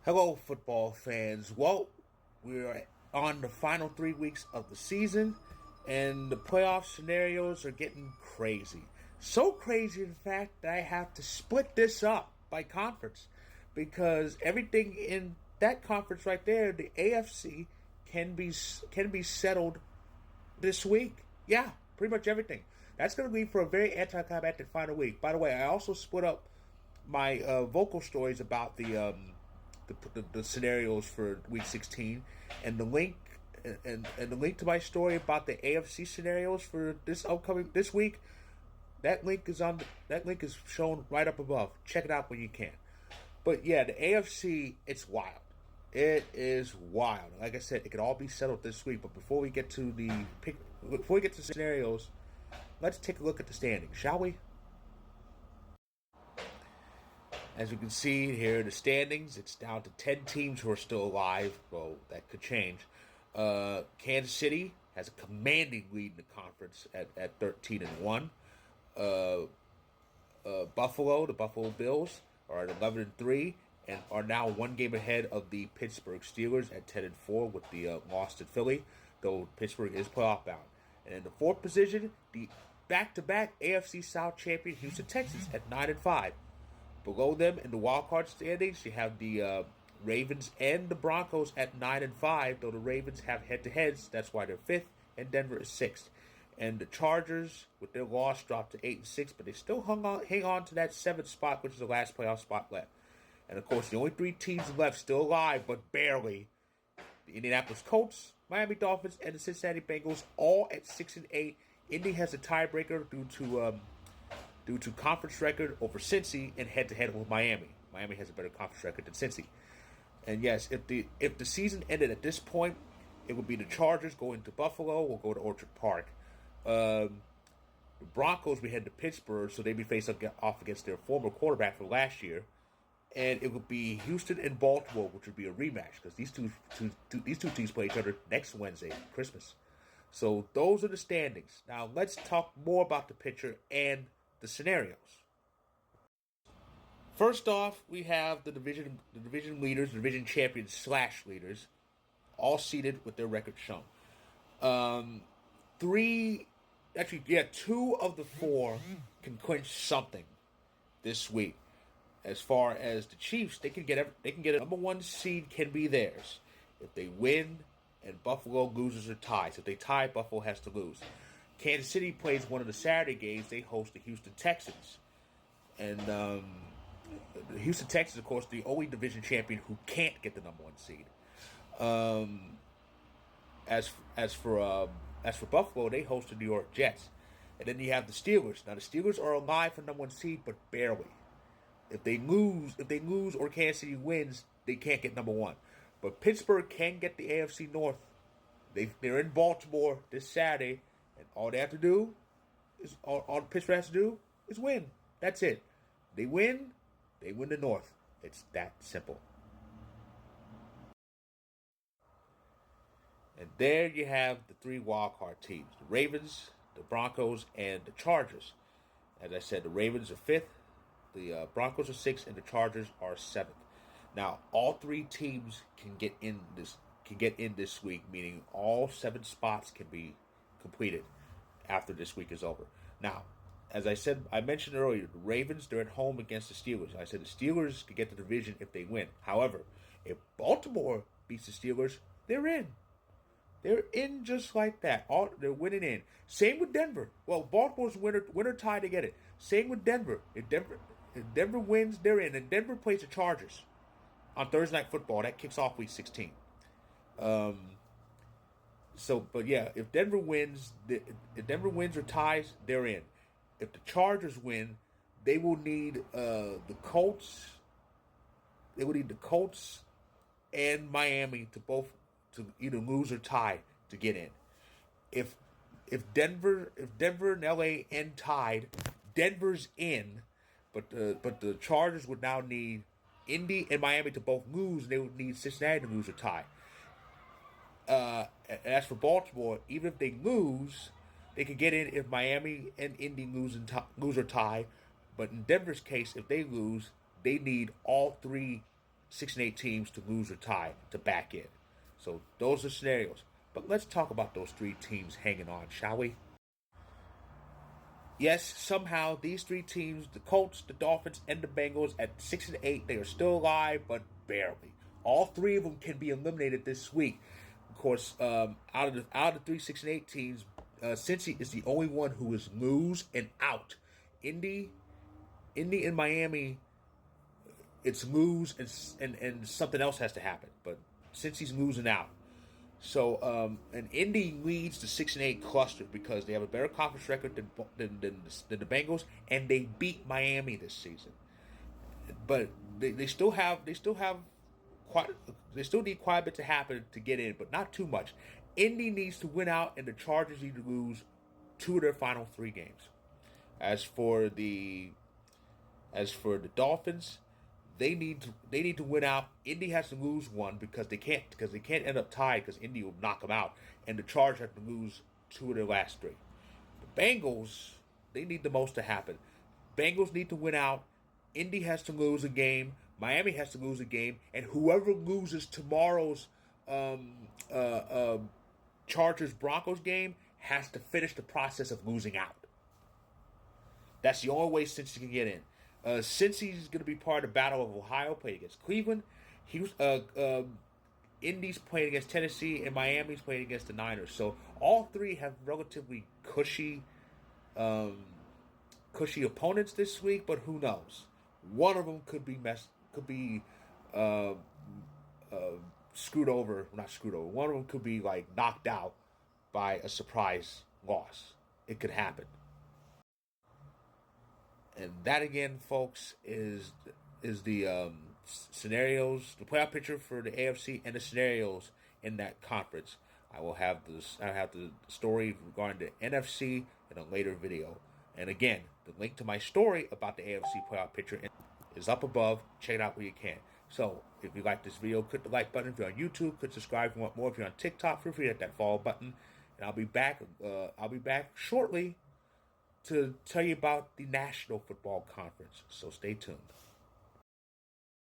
Hello, football fans. Well, we're on the final 3 weeks of the season, and the playoff scenarios are getting crazy. So crazy, in fact, that I have to split this up by conference because everything in that conference right there, the AFC, can be settled this week. Yeah, pretty much everything. That's going to be for a very anticlimactic final week. By the way, I also split up my vocal stories about the scenarios for week 16, and the link and the link to my story about the AFC scenarios for this week. That link is shown right up above. Check it out when you can. But yeah, the AFC, it's wild. It is wild. Like I said, it could all be settled this week. But before we get to the scenarios, let's take a look at the standings, shall we? As you can see here in the standings, it's down to 10 teams who are still alive. Well, that could change. Kansas City has a commanding lead in the conference at 13-1. Uh, Buffalo, the Buffalo Bills, are at 11-3 and are now one game ahead of the Pittsburgh Steelers at 10-4 with the loss to Philly, though Pittsburgh is playoff bound. And in the fourth position, the back-to-back AFC South champion Houston Texans at 9-5. Below them in the wild card standings, you have the Ravens and the Broncos at 9-5. Though the Ravens have head-to-heads, that's why they're fifth, and Denver is sixth. And the Chargers, with their loss, dropped to 8-6, but they still hang on to that seventh spot, which is the last playoff spot left. And of course, the only three teams left still alive, but barely: the Indianapolis Colts, Miami Dolphins, and the Cincinnati Bengals, all at 6-8. Indy has a tiebreaker due to conference record over Cincy and head-to-head with Miami. Miami has a better conference record than Cincy. And yes, if the season ended at this point, it would be the Chargers going to Buffalo or go to Orchard Park. The Broncos would head to Pittsburgh, so they'd be facing off against their former quarterback from last year. And it would be Houston and Baltimore, which would be a rematch because these two teams play each other next Wednesday, Christmas. So those are the standings. Now let's talk more about the picture and the scenarios. First off, we have the division leaders, division champions / leaders, all seated with their record shown. Two of the four can clinch something this week. As far as the Chiefs, they can get a number one seed can be theirs if they win and Buffalo loses or ties. If they tie, Buffalo has to lose. Kansas City plays one of the Saturday games. They host the Houston Texans. And the Houston Texans, of course, the only division champion who can't get the number one seed. As for Buffalo, they host the New York Jets. And then you have the Steelers. Now, the Steelers are alive for number one seed, but barely. If they lose or Kansas City wins, they can't get number one. But Pittsburgh can get the AFC North. They're in Baltimore this Saturday, and all they have to do is all Pittsburgh has to do is win. That's it. They win the North. It's that simple. And there you have the three wildcard teams: the Ravens, the Broncos, and the Chargers. As I said, the Ravens are fifth, the Broncos are sixth, and the Chargers are seventh. Now, all three teams can get in this week, meaning all 7 spots can be completed after this week is over. Now, as I mentioned earlier, the Ravens, they're at home against the Steelers. I said the Steelers could get the division if they win. However, if Baltimore beats the Steelers, they're in. They're in just like that. They're winning in. Same with Denver. Well, Baltimore's winner tie to get it. Same with Denver. If Denver wins, they're in. And Denver plays the Chargers on Thursday Night Football. That kicks off week 16. But yeah, if Denver wins or ties, they're in. If the Chargers win, they will need the Colts. They will need the Colts and Miami to either lose or tie to get in. If Denver and LA end tied, Denver's in, but the Chargers would now need Indy and Miami to both lose, and they would need Cincinnati to lose or tie. And as for Baltimore, even if they lose, they could get in if Miami and Indy lose or tie. But in Denver's case, if they lose, they need all three 6 and 8 teams to lose or tie to back in. So those are scenarios. But let's talk about those 3 teams hanging on, shall we? Yes, somehow these 3 teams, the Colts, the Dolphins, and the Bengals at 6 and 8, they are still alive, but barely. All 3 of them can be eliminated this week. Of course, out of the 3 6 and 8 teams, Cincy is the only one who is lose and out. Indy and Miami, it's lose and something else has to happen. But Cincy's losing out. So, and Indy leads the 6 and 8 cluster because they have a better conference record than the Bengals, and they beat Miami this season. But they still need quite a bit to happen to get in, but not too much. Indy needs to win out, and the Chargers need to lose 2 of their final 3 games. As for the Dolphins, they need to win out. Indy has to lose 1 because they can't end up tied because Indy will knock them out, and the Chargers have to lose 2 of their last 3. The Bengals, they need the most to happen. Bengals need to win out. Indy has to lose a game. Miami has to lose a game, and whoever loses tomorrow's Chargers Broncos game has to finish the process of losing out. That's the only way Cincy can get in. Cincy's going to be part of the Battle of Ohio, playing against Cleveland. Indy's playing against Tennessee, and Miami's playing against the Niners. So all 3 have relatively cushy opponents this week, but who knows? One of them could be screwed over. Not screwed over. One of them could be like knocked out by a surprise loss. It could happen. And that again, folks, is the scenarios, the playoff picture for the AFC, and the scenarios in that conference. I have the story regarding the NFC in a later video. And again, the link to my story about the AFC playoff picture is up above. Check it out where you can. So if you like this video, click the like button. If you're on YouTube, click subscribe. If you want more, if you're on TikTok, feel free to hit that follow button. And I'll be back. I'll be back shortly to tell you about the National Football Conference. So stay tuned.